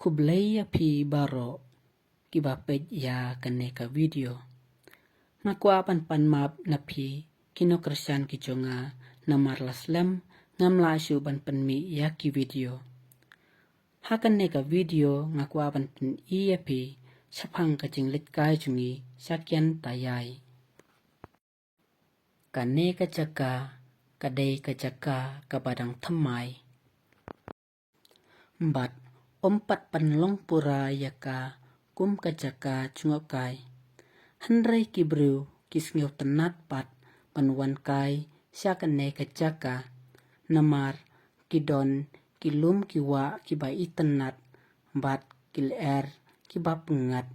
Kublaya pi baro kiba pej ya kaneka video. Makwa pan map na pi kino Kristyan kichonga na marlaslam ngam lasu ban mi ya ki video. Hakan neka video ngakwa pan iya pi sapang kacing lit kai chungi sakyan tayai. Kaneka caka kadai kacaka kabadang thamai. Mbat ompat panlong pura yaka kum kacaka chungokai. Handrai kibru kisngyo tenat pat panwan kai siakan ne kacaka. Namar kidon kilum kiwa kiba itenat mbat kil kiba pengat.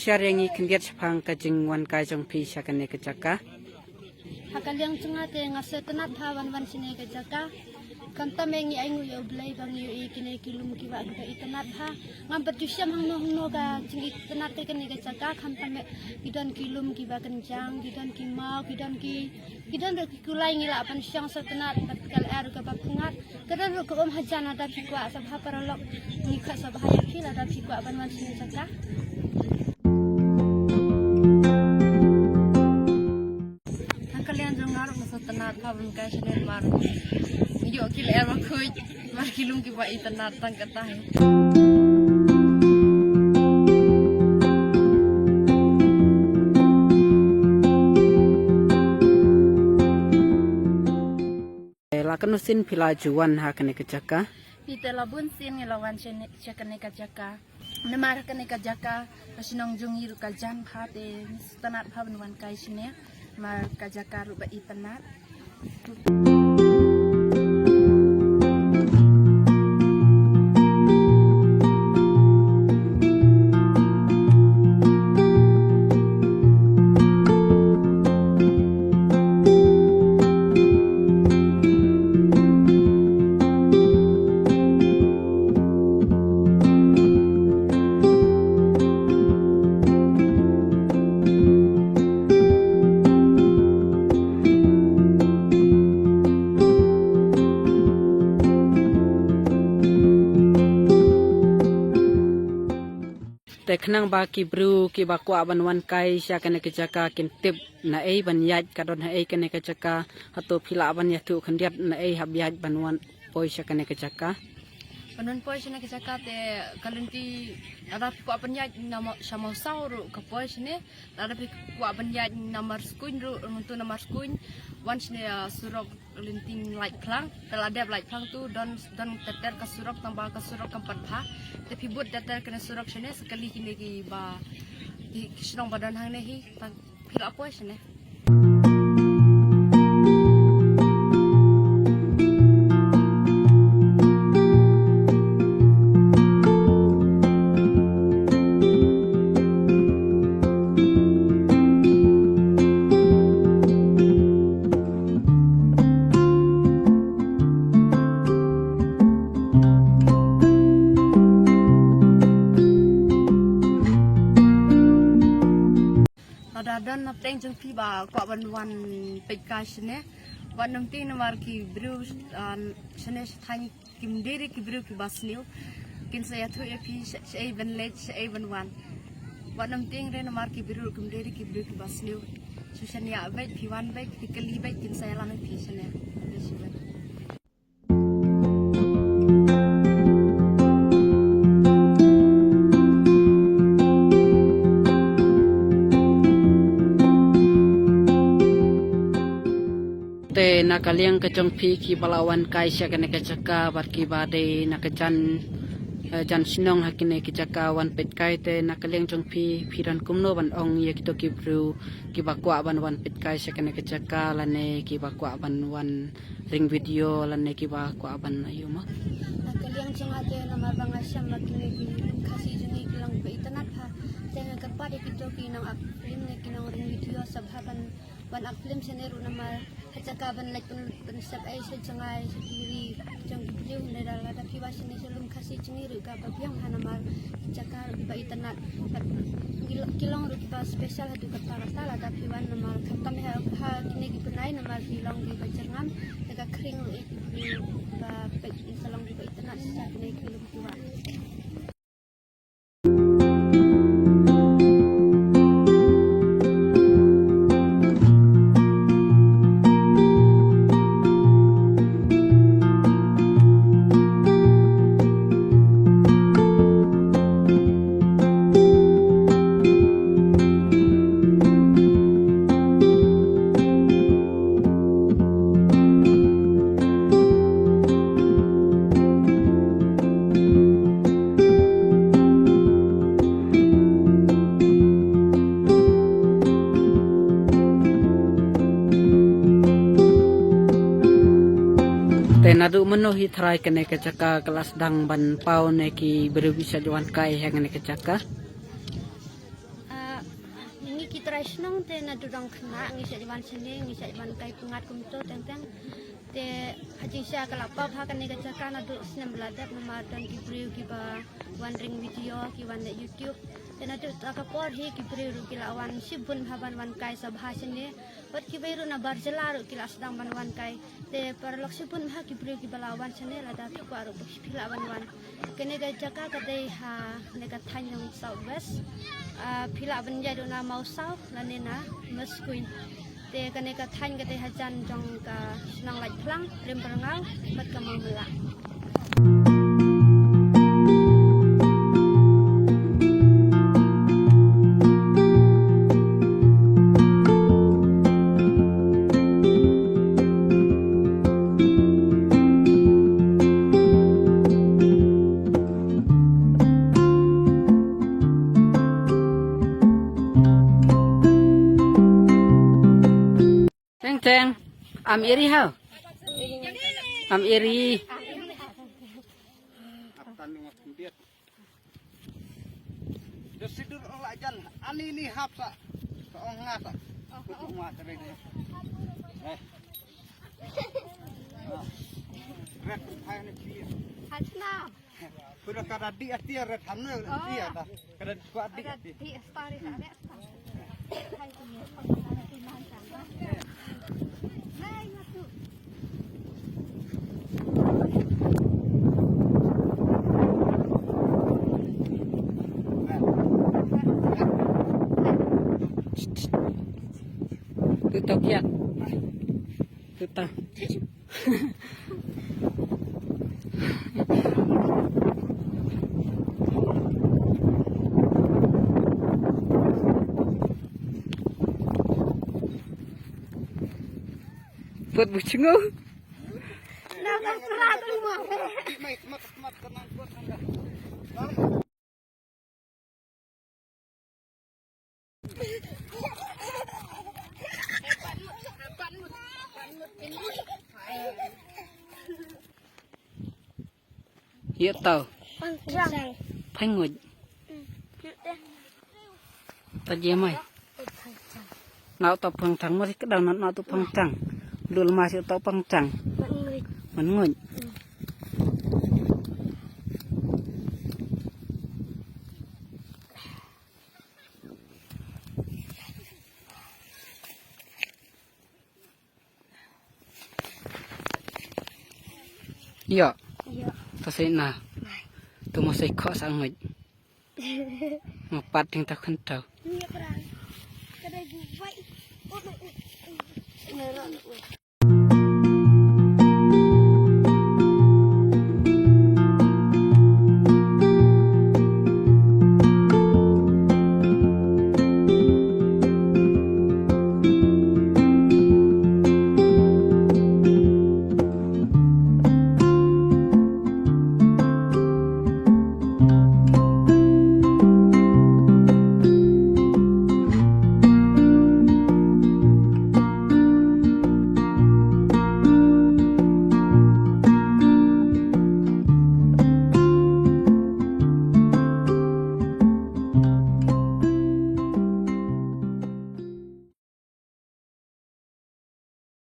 Share yang ikan get sepang kajing wan kai jong pi sakan ne kacaka. Hakal yang cengat yang ngasih tenat hawan sini kejaka. Kanta mengi aingu ya belai bang yu ikine kilum kiwa ka itenat ha. Ngam berjusyam hang no ka cing itenat ke kene kejaka kanta me kidan kilum kiwa kencang kidan kimau kidan kulai ngila pan syang setenat kal ka bapungat. Kadan ko hajan ada pikwa sabha paralok nikha sabha yakil ada pikwa ban sini kejaka. Tenat pabun kai senen mar yo kil ma khoi mar kilum ki ba itanat tang kata hai lakenusin pila juan ha kene kecaka pitela bun sin ngelawan chakane kacaka namar kane kacaka pasinong jungi ru kaljan phate tenat pabun wan kai sine mar kajaka ruba itanat. Kenang ba kibru ki bakwa ban wan kai sya kene kecaka kintip na ei ban yaj kadon ha ei kene kecaka atau phila ban ya tu khandiat na ei hab yaj ban wan poi sya kene kecaka panon poi sya kecaka te kalenti ada ko ban yaj nama sama sauru ka poi sne ada ko ban yaj namar skuin ru untuk namar skuin once ne surok linting light plang teladep light plang tu don teter ka surok tambah ka surok kampat pha tapi buat teter kena surok sene sekali kini ki ba ki sedang badan hang ne hi pil apa sene dan napteng jeng pi ba kwa ban wan pekka sene wan nam ting namar ki bru sene thang kim deri ki bru ki basniu kin saya thu e pi sei ban let sei ban wan wan nam ting re namar ki bru kim deri ki bru ki basniu susania baik pi wan baik pi kali baik kin saya lan pi sene kaliang kecong pi ki balawan kai sya kene kecaka bat ki bade na kejan jan sinong hakine kecaka wan pet kai te na kaliang jong pi piran kumno ban ong ye kito ki bru ki bakwa ban wan pet kai sya kene kecaka lane ki bakwa ban wan ring video lane ki bakwa ban ayu ma Kaliang cengate nama bang asyam makine ki kasih jengi kilang be internet ha jangan kepada kita kinang film ne kinang ring video sabhaban wan film seneru nama hacakaban like pensep ai sejengai sendiri jeng video ne dalam ada kiwas ne selum kasih jengi ru ka babiang hanama hacakar be internet kilang ru kipas spesial hadu kepala tala tapi wan nama khatam ha kini ki penai nama kilang di bajangam dekat kering ru ba pek salong di internet sa kini kilum tuwa nadu menuhi try kene kecaka kelas dang ban pau ne ki berbisa jawan kai hang ne kecaka ini kita rasnong te na durang kena ngi sa diwan sini ngi sa diwan kai pungat kumto tentang te haji sya kalapa ha kan ne kecaka na du sinem beladat nama dan ki briu ki ba wan ring video ki wan ne YouTube te na du takapor hi ki briu ki lawan sibun haban wan kai sabha sini wat ki bairu na barjela ru ki lasdang ban wan kai te parlok sibun ha ki briu ki balawan sini la da ku aru pila wan wan kene kecaka kadai ha ne ka thanyong southwest pila ban jadu na mau south la ne na meskuin te kene ka thany kadai hajan jong ka senang laj plang rem perngau bat ka mau mela Ceng am iri hau am iri Desidur olah jan ani ni hapsa ong ngasa kutu mat rede red hai ni dia hatna pura kada di atia red hamne dia dah kada kuat di di story ka ne hai tu ni hai matu tutok ya tutok buat bucingo nama kerat rumah mai mat tenang buat anda iya tau panjang penguj tadi mai nau tau pangtang masih kedang nau tu pangtang dulu masih tau pangtang menguj iya tasay na tumasay ko sa angod mapating ta kentaw Iya, perang. Kada gubay.